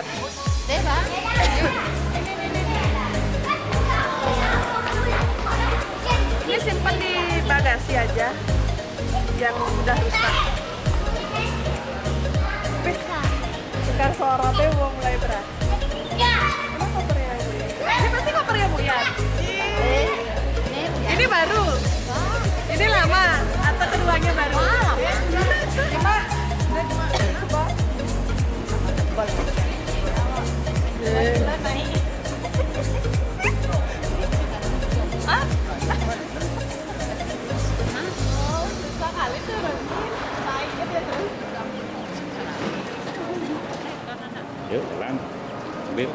lihat. Deh, Bang. Ini simpan di bagasi aja yang udah rusak. Sekarang suara teh mau mulai berat. Emang kopernya Bu ya? Ini pasti kopernya Bu ya? Ini baru. Ini lama atau keduanya baru? Lama. Yuk, jalan. Ambil.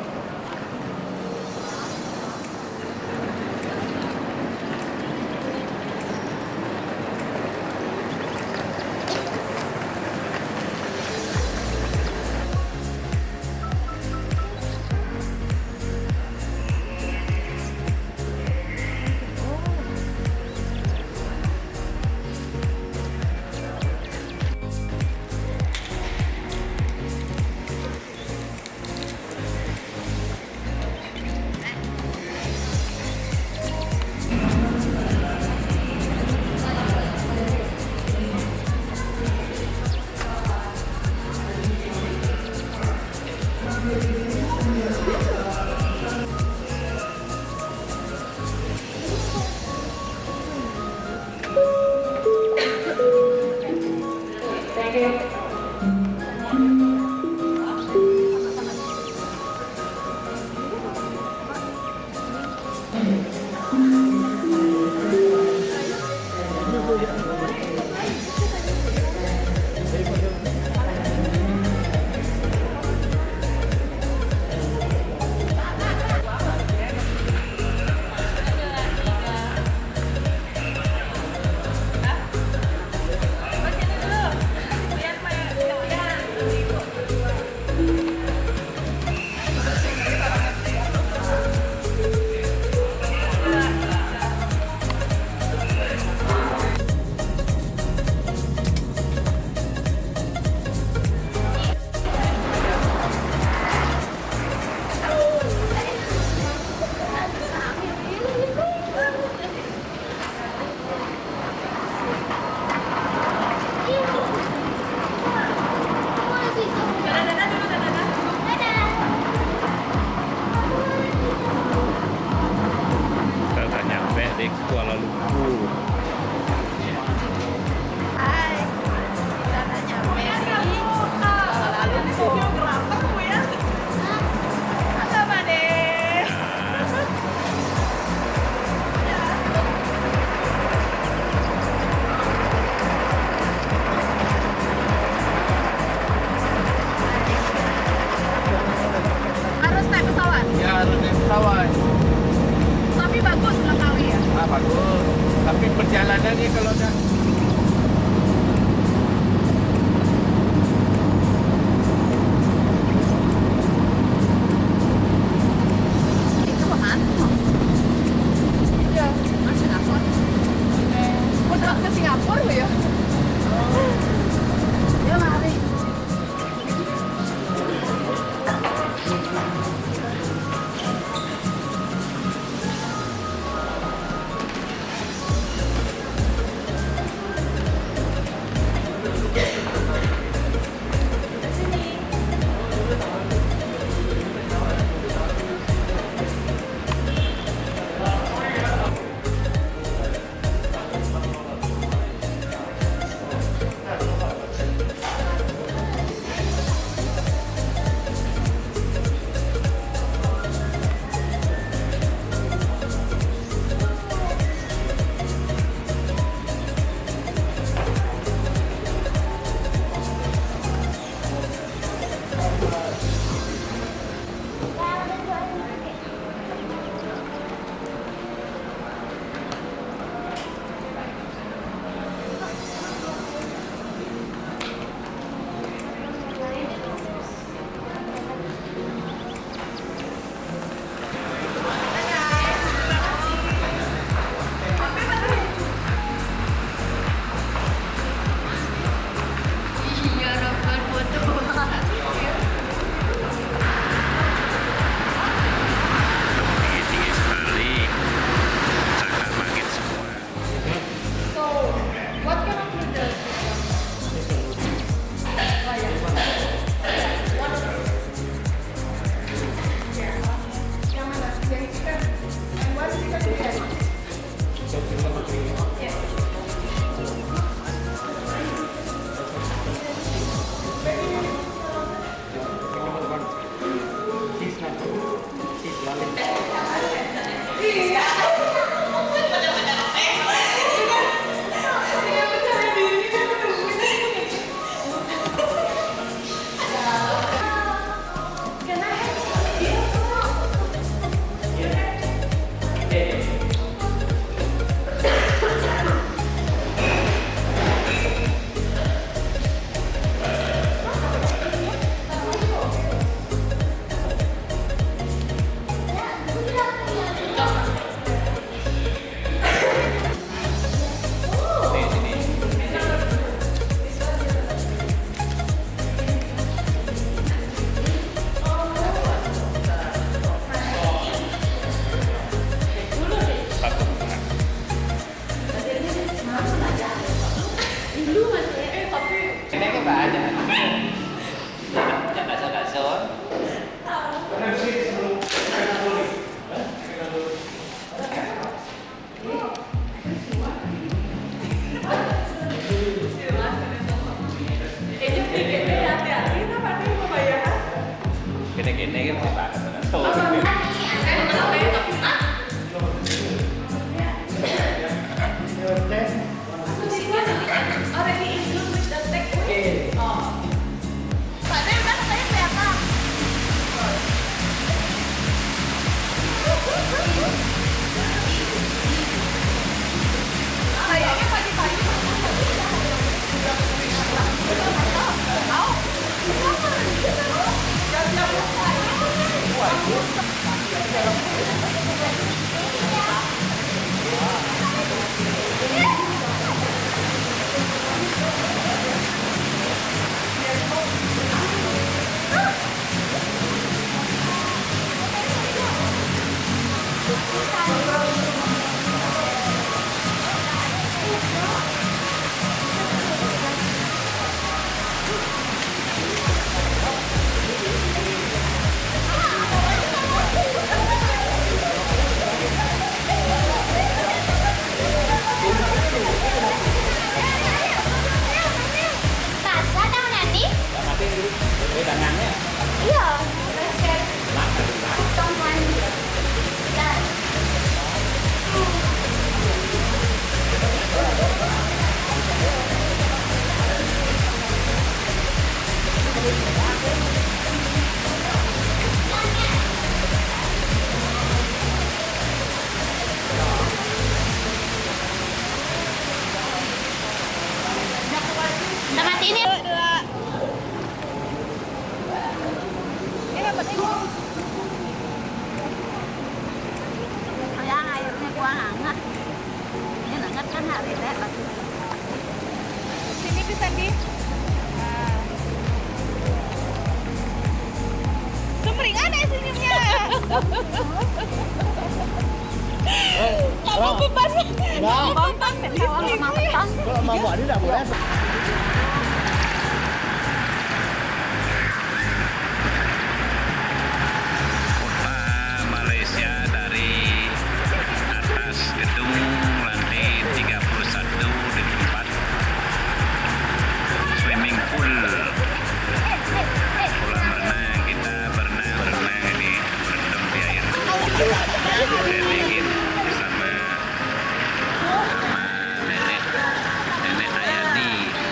Kita udah nyampe di Kuala Lumpur. Hai. Kita udah nyampe di Kuala Lumpur. Halo, Bade. Harus naik pesawat, Ya harus naik pesawat. tapi bagus Langkawi ya. Ah bagus. Tapi perjalanannya kalau dah Itu kemana? Iya. Mas Singapura. Udah ke Singapura Bu ya? Ya, mari. What kind of noodles? Yang mana? Yang chicken. And what chicken biryani? Yes. Ini kan banyak. Yang bakso-bakso. Gini-gini kan Pak. Kayaknya pagi-pagi sini bisa di. Sumringah deh senyumnya. Kamu beban. Beban. Kalau mau buat ini tidak boleh. Kota Malaysia dari atas gedung lantai 31 di tempat swimming pool kolam renang. Kita berenang di berendam di air dingin bersama nenek Ayani.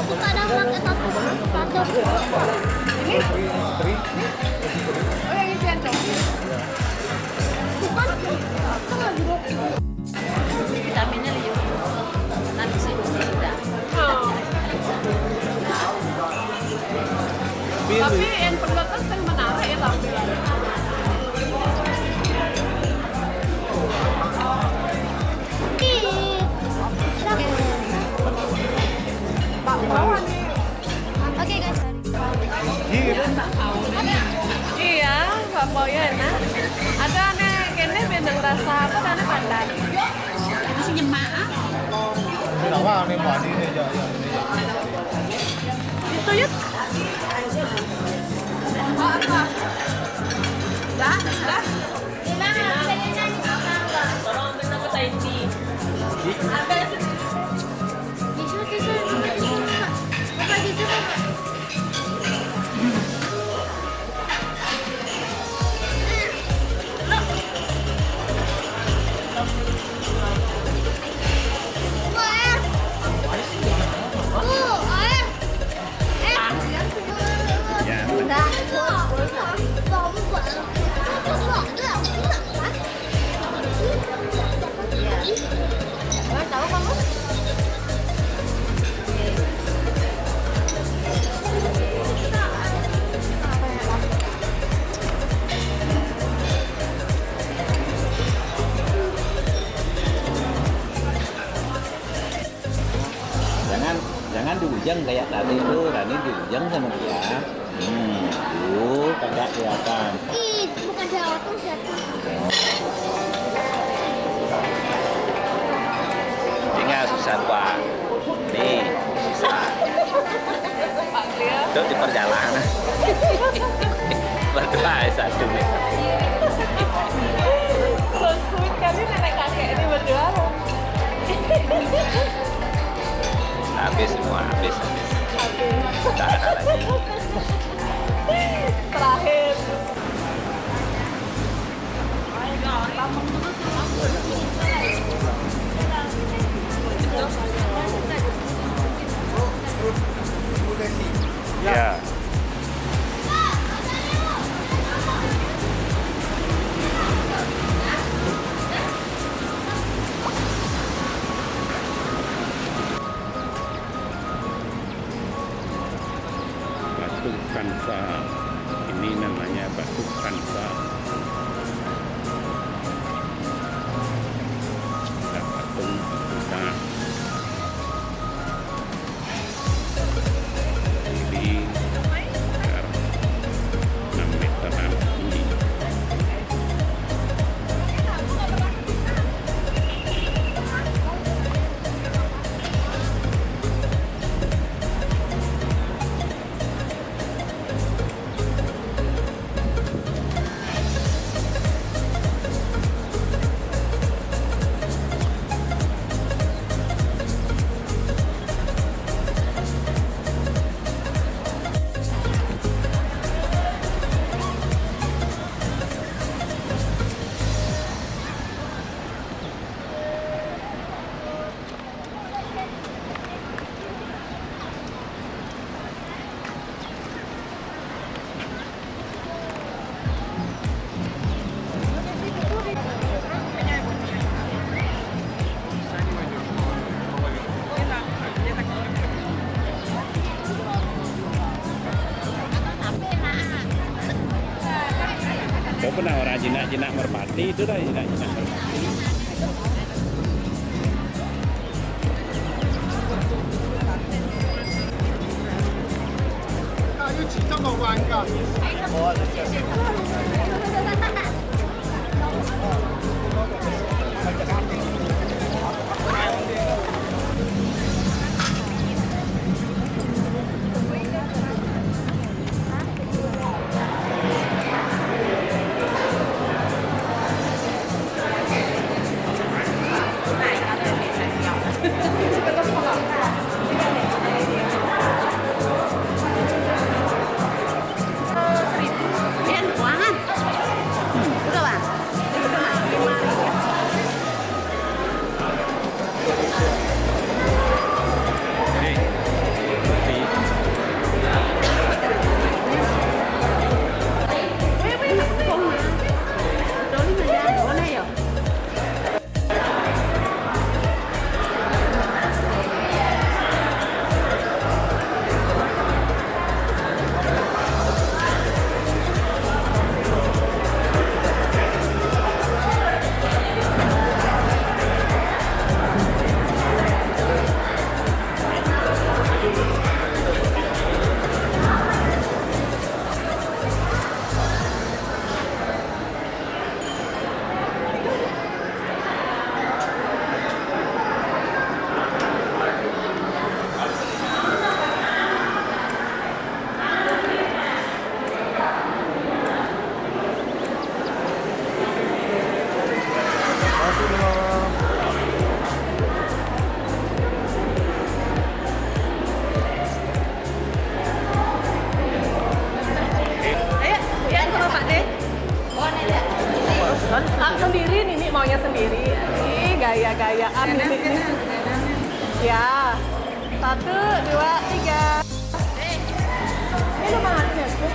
Aku kadang pakai satu. Ini? Oh, yang isian coklat. Bukan. Itu lagi Vitaminnya liur. Nanti sih udah. Oh. Tapi yang perbetas yang menarik ya tampilannya. Pak bawah nih. Oke guys. Iya, Pak Boyo enak. Ada aneh kene benang rasa apa aneh pandan. Itu sih nyemak. Tidak apa nih Mbak ini ya. Itu yuk. Oh, apa? Dah. Tolong ambil nama Taiti. Tisu. Bukan tisu. Tahu kamu? Jangan diujang kayak tadi itu, Rani diujang sama dia. Tuh kagak kelihatan. Ih, bukan jatuh. Tinggal susah Pak. Nih, susah. Pak Gria. Itu di perjalanan. Berdua satu nih. So sweet kan ini nenek kakek ini berdua. Habis semua, habis. Tak ada lagi. Terakhir. Ya. Batu Kansa. Ini namanya Batu Kansa. Ada patung Buddha. Ini sekitar 6 meteran tinggi. Kau pernah orang jinak-jinak merpati itu dah jinak-jinak merpati. Biar keuangan. Sendiri, Nini maunya sendiri. Ih, gaya-gayaan Nini nih. Ya, 1, 2, 3. Ini udah makan ya, Bu?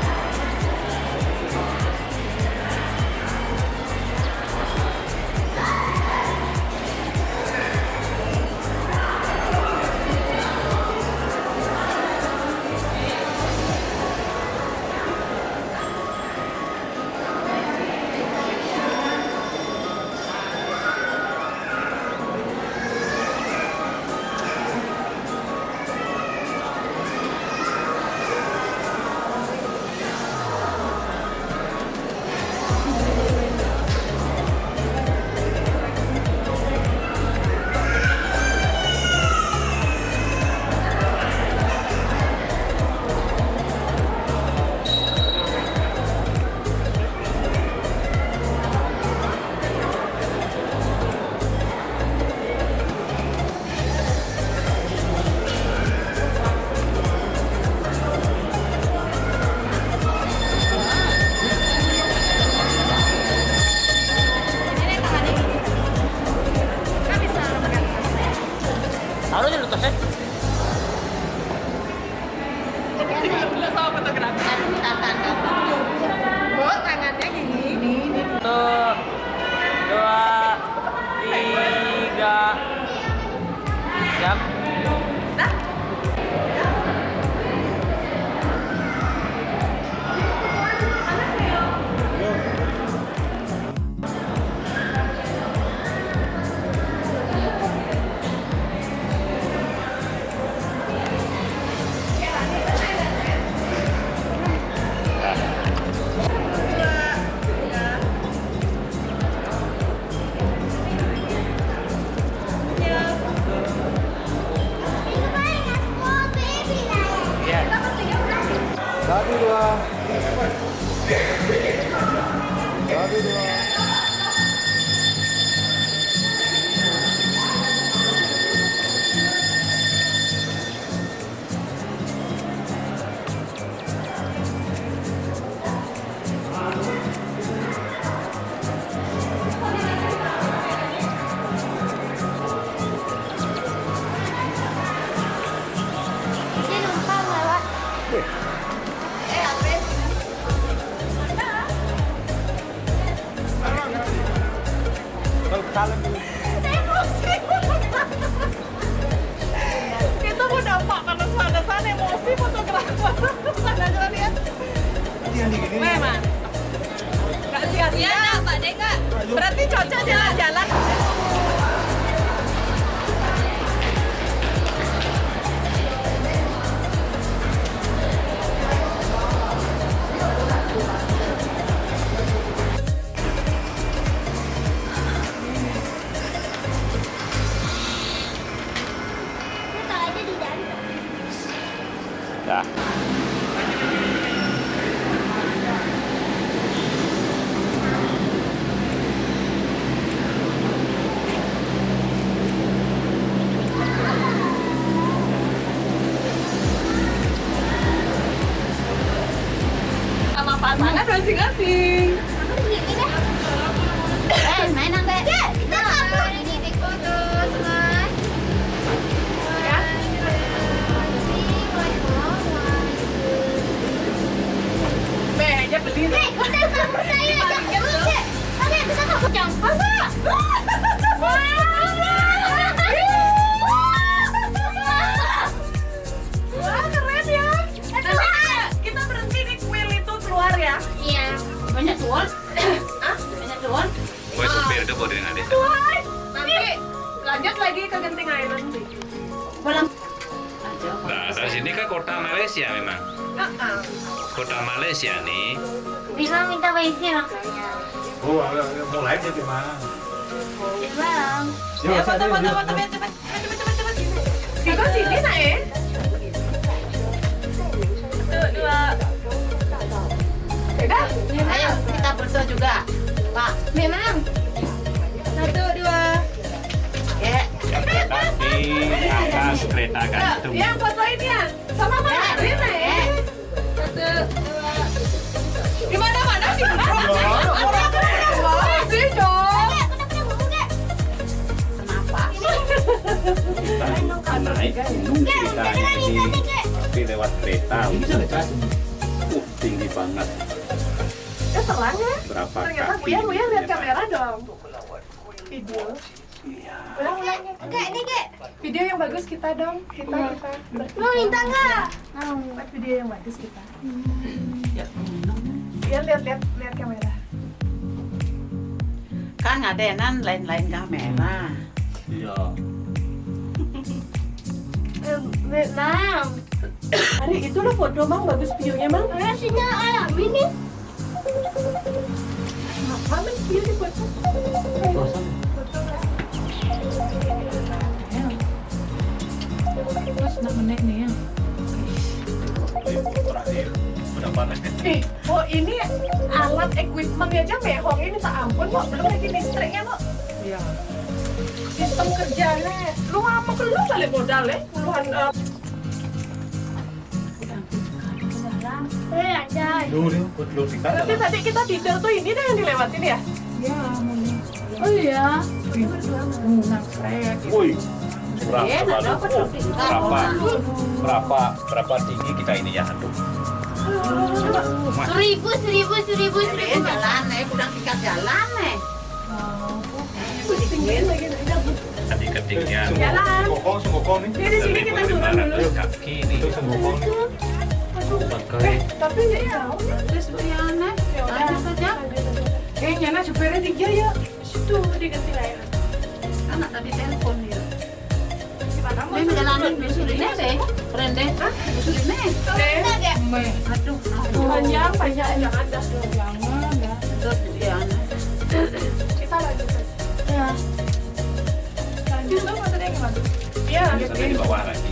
Taruhnya di tasnya. Belum sama fotografi. Bu, tangannya gini. 1, 2, 3. Siap. Dah. Satu, dua. Satu, dua. Salam dulu. Kita mau dampak panas panasan emosi fotografer. Sana lihat. Memang. Gak sia-sia. Iya, Pak Deka. Berarti cocok jalan-jalan. Dah. Sama pasangan masing-masing. Main angkat. Kita kabur. Ini big photo, semua. Genting Island sih. Pulang. Nah, dari sini kan kota Malaysia memang. Kota Malaysia nih. Bisa minta WC makanya. Oh, mulai dari mana? Bang. Ya, foto, cepet. Kita sini nak ya. 1, 2. Udah. Ayo kita foto juga, Pak. Memang. 1, 2. Ya. Di atas kereta gantung. Yang fotoin ya. Sama Marin ya. 1, 2. Gimana sih? Sih dong. Kenapa? Kita naik gunung ceritanya ini, tapi lewat kereta. Tinggi banget. Ya terang ya. Berapa Ternyata kaki? Buya lihat kamera dong. Video. Ulang. Kek, ini kek. Video yang bagus kita dong. Kita. Mau minta nggak? Mau. Buat video yang bagus kita. Ya lihat kamera. Kan ngadenan lain-lain kamera. Iya. Memang. Hari itu lo foto Mang, bagus videonya Mang. Rasanya alam ini. Mana video di foto? Terus 6 menit nih ya. Terakhir, udah panas kan? Oh ini alat equipment aja mehong ini tak ampun kok, belum lagi listriknya kok. Iya. Sistem kerjanya, lu apa lu kali modal ya? Puluhan Ada. Dulu kita Berarti tadi kita tidur tuh ini deh yang dilewatin ya? Oh iya. Woi, Iya, nggak dapat loh. Berapa tinggi kita ini ya? Aduh. Seribu. Ini jalan udah tingkat jalan Tadi ketinggian Jalan. Sungkokong nih. Ini di sini kita turun dulu. 1.500 kaki nih. Sungkokong nih. Tapi ya jauh ya. Terus Briana, Ya udah. lanjut saja. Nyana supirnya tiga ya. Situ di Genting Island. Anak tadi telepon dia. Gimana mau? Ini jalanin musulinnya deh. Keren deh. Musulinnya. Aduh. Panjang jangan ada. Terus Briana. Kita lanjut aja. Ya. Lanjut tuh motornya gimana? Iya. Sampai di bawah lagi.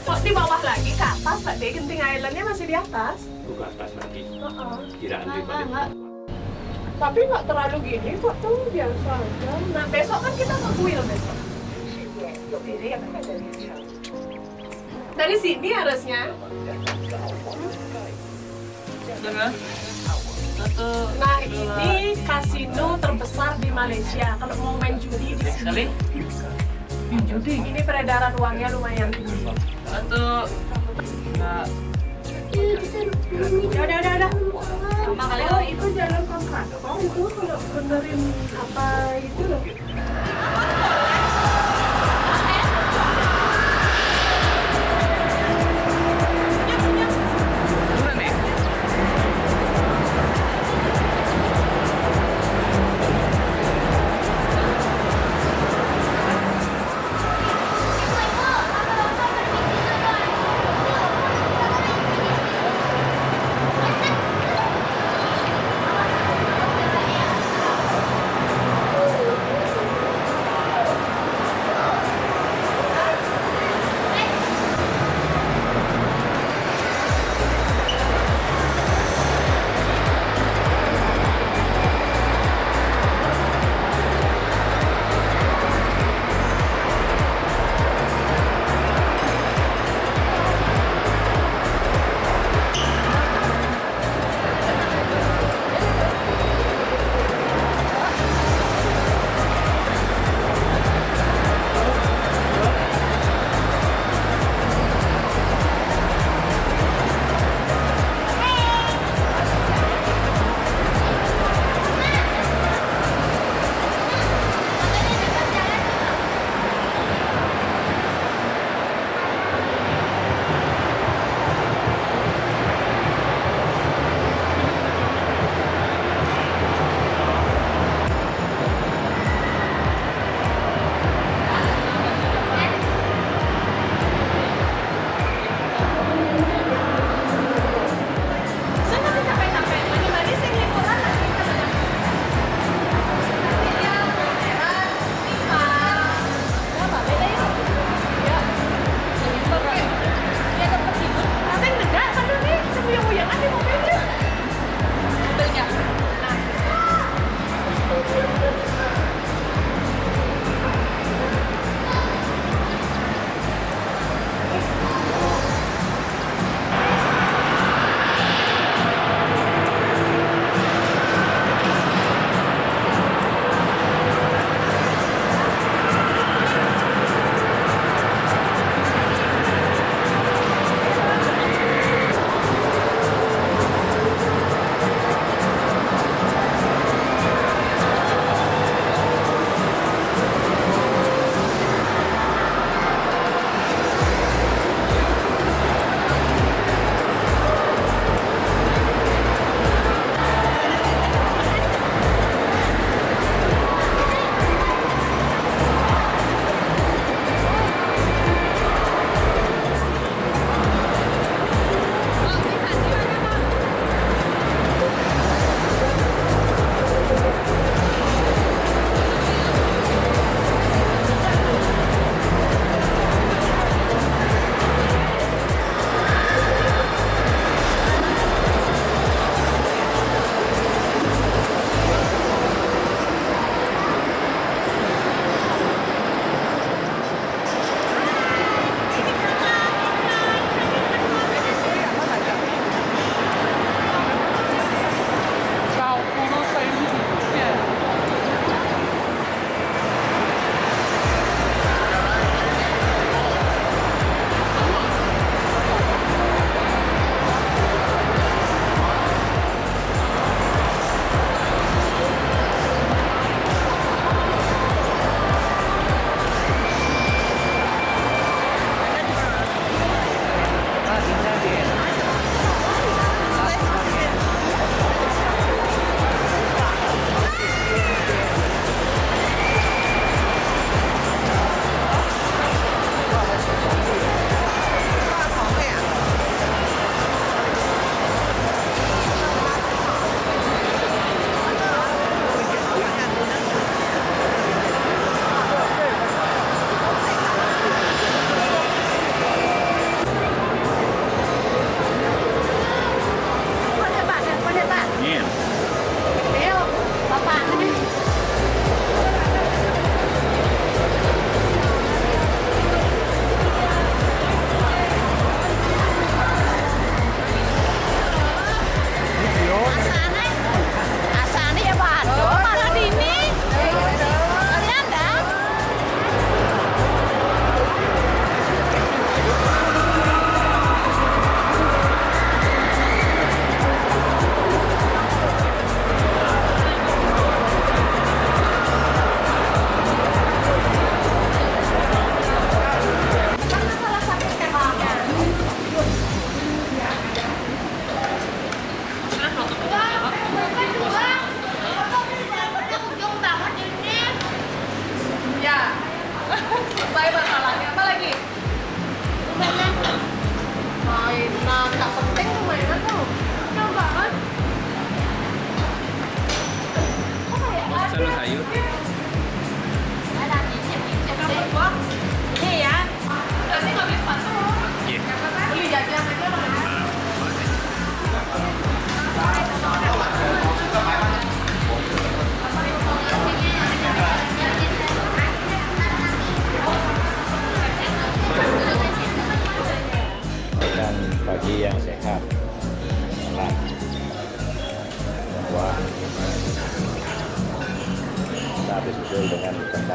Kok di bawah lagi ke atas Pak De? Genting Islandnya masih di atas. Tuh ke atas lagi. Heeh. Kiraan di bawah. Tapi nggak terlalu gini kok tuh biasa aja. Nah besok kan kita ke kuil besok. Ini ya kan dari sini harusnya. Nah ini kasino terbesar di Malaysia. Kalau mau main judi di sini. Judi. Ini peredaran uangnya lumayan tinggi. Udah. Sama kali. Oh itu jalan kontraktor itu kalau benerin apa itu loh.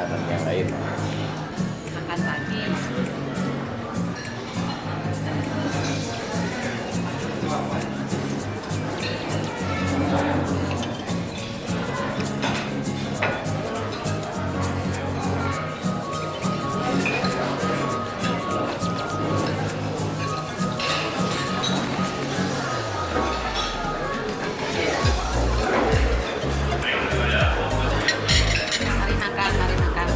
makanan yang lain. Makan pagi. Mari makan, mari makan.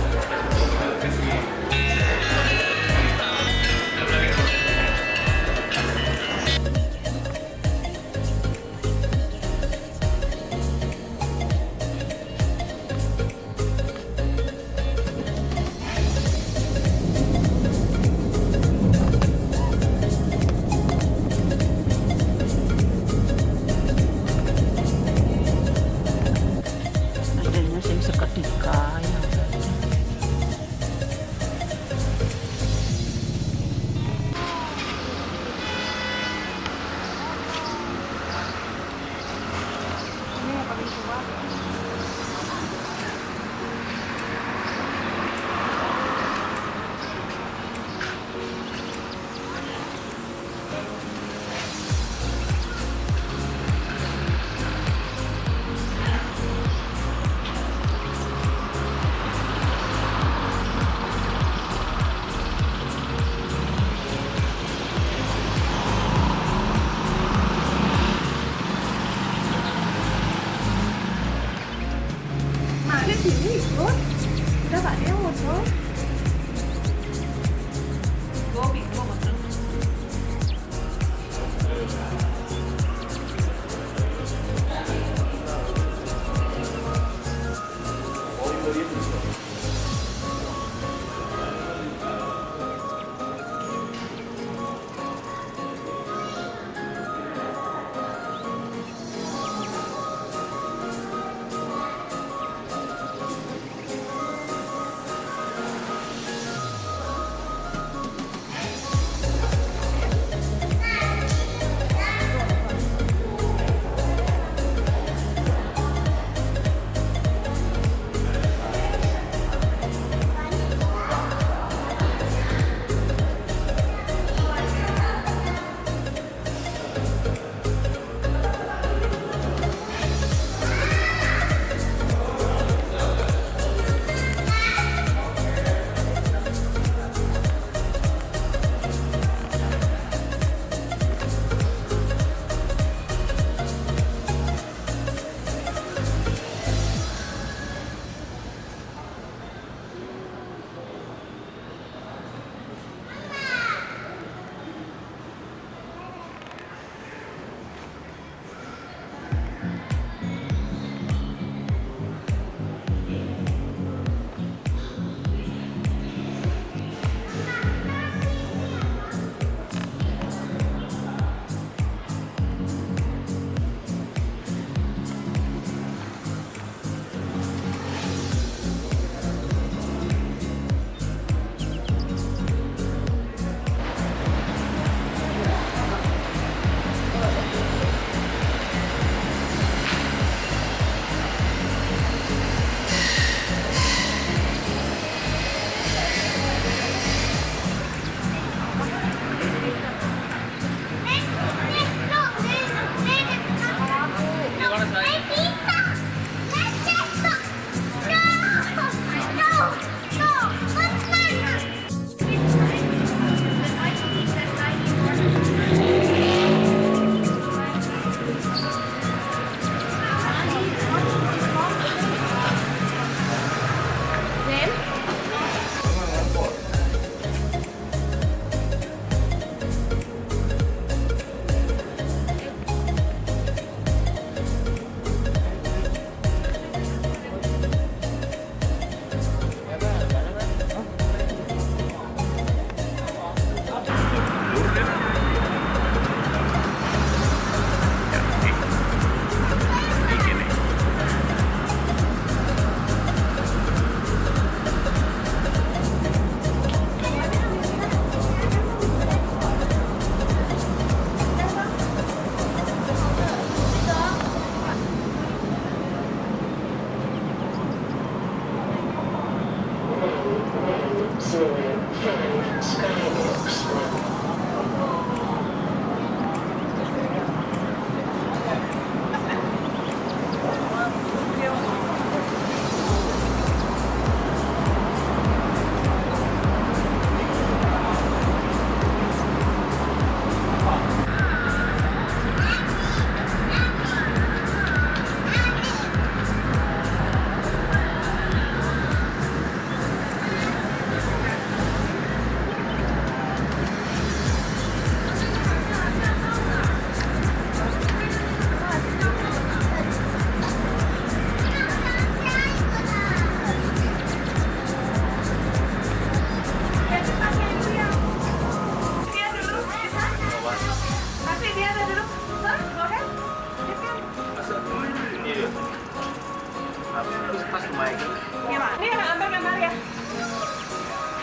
Ini yang ambil gambar ya.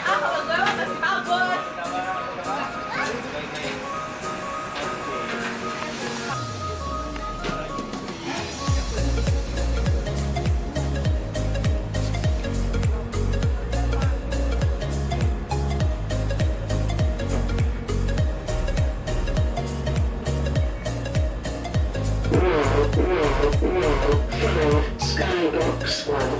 Ah, kalau gue masih bagus. Skybox One.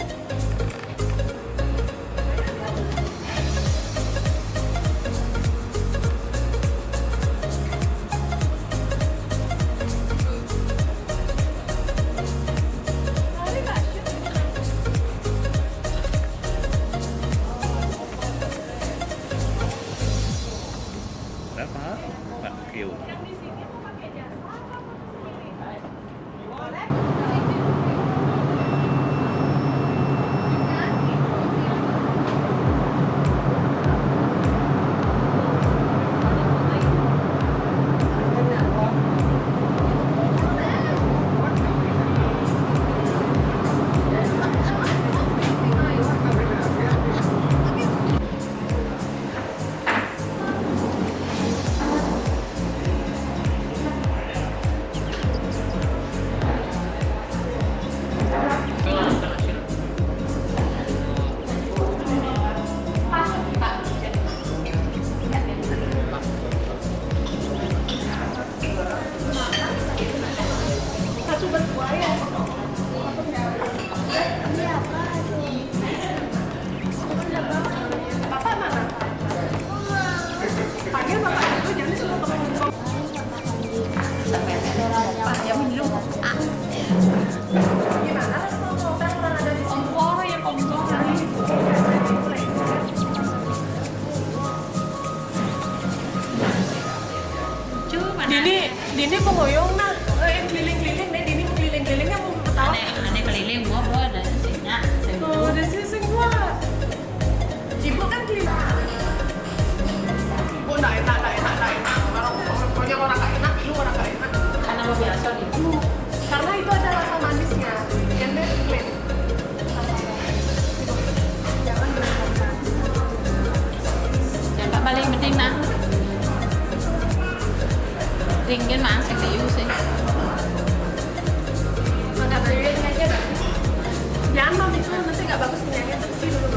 Berapa? 4 kilo. Dini pengoyong nah, keliling-keliling deh, Dini keliling-kelilingnya mau ketawa. Aneh keliling gua bro ada sisinya. Tuh, ada sising gua. Ibu kan keliling. Ibu nggak enak. Pokoknya orang nggak enak, lu orang nggak enak. Karena lo biasa itu. Karena itu ada rasa manisnya, yang dia plain. Jangan berlebihan. Jangan balik penting nah. Tinggal masih kayu sih. Makan piring aja dah. Jangan mam itu nanti nggak bagus kenyangnya terus dulu.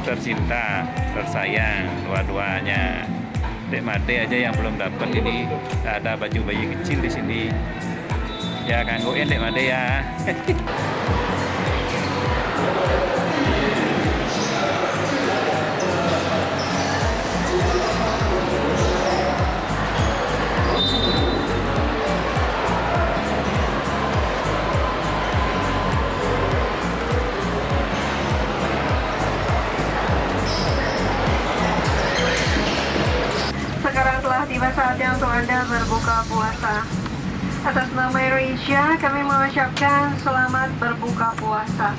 tercinta, tersayang dua-duanya. Dek Made aja yang belum dapat ini, ada baju bayi kecil di sini. Ya gangguin Dek Made ya. Sekarang telah tiba saatnya untuk Anda berbuka puasa. Atas nama Indonesia, kami mengucapkan selamat berbuka puasa.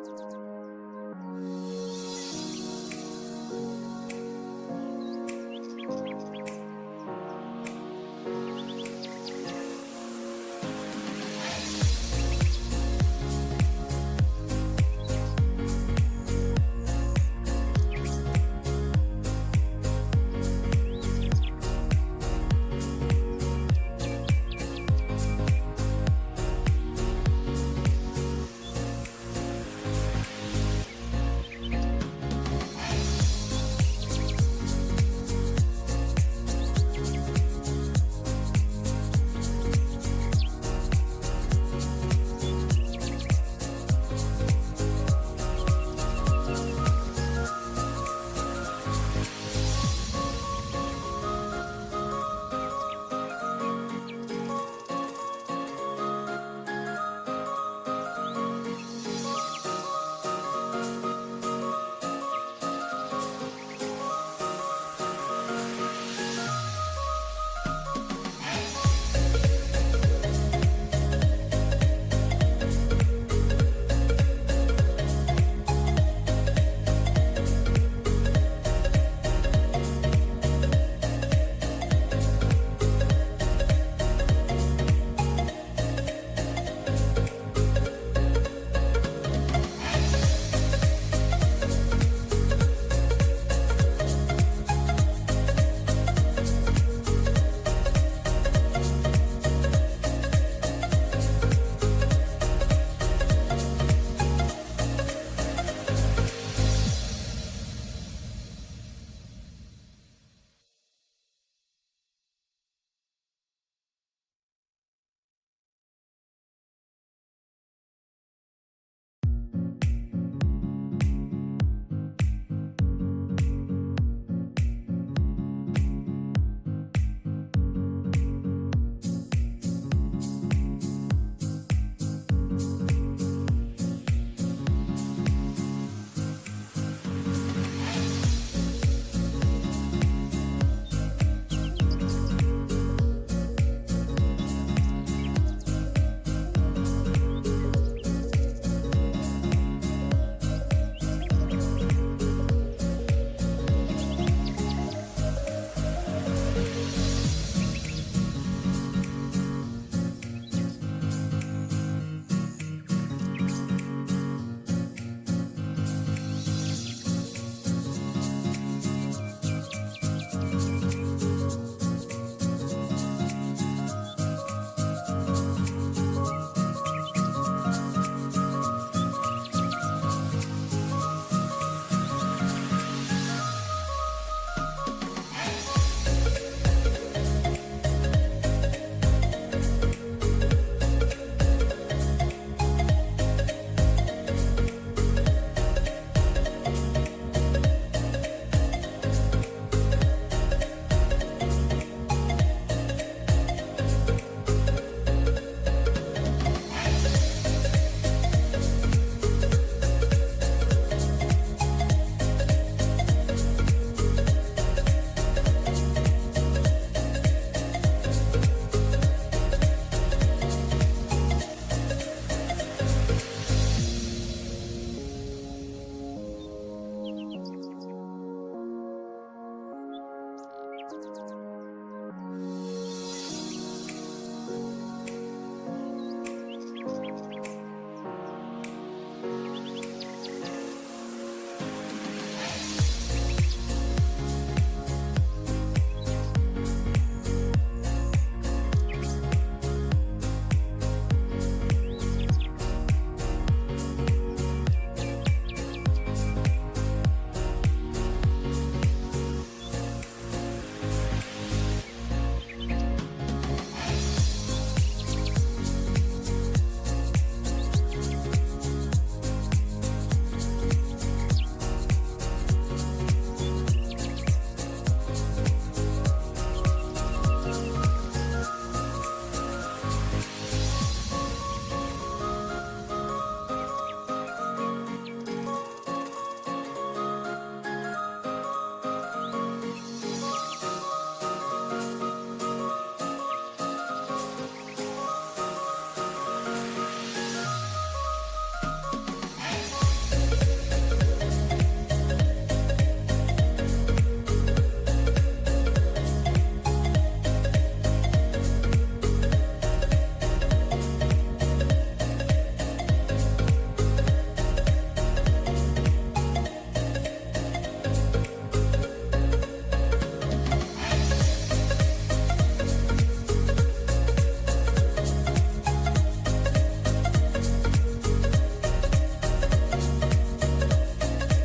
Bye.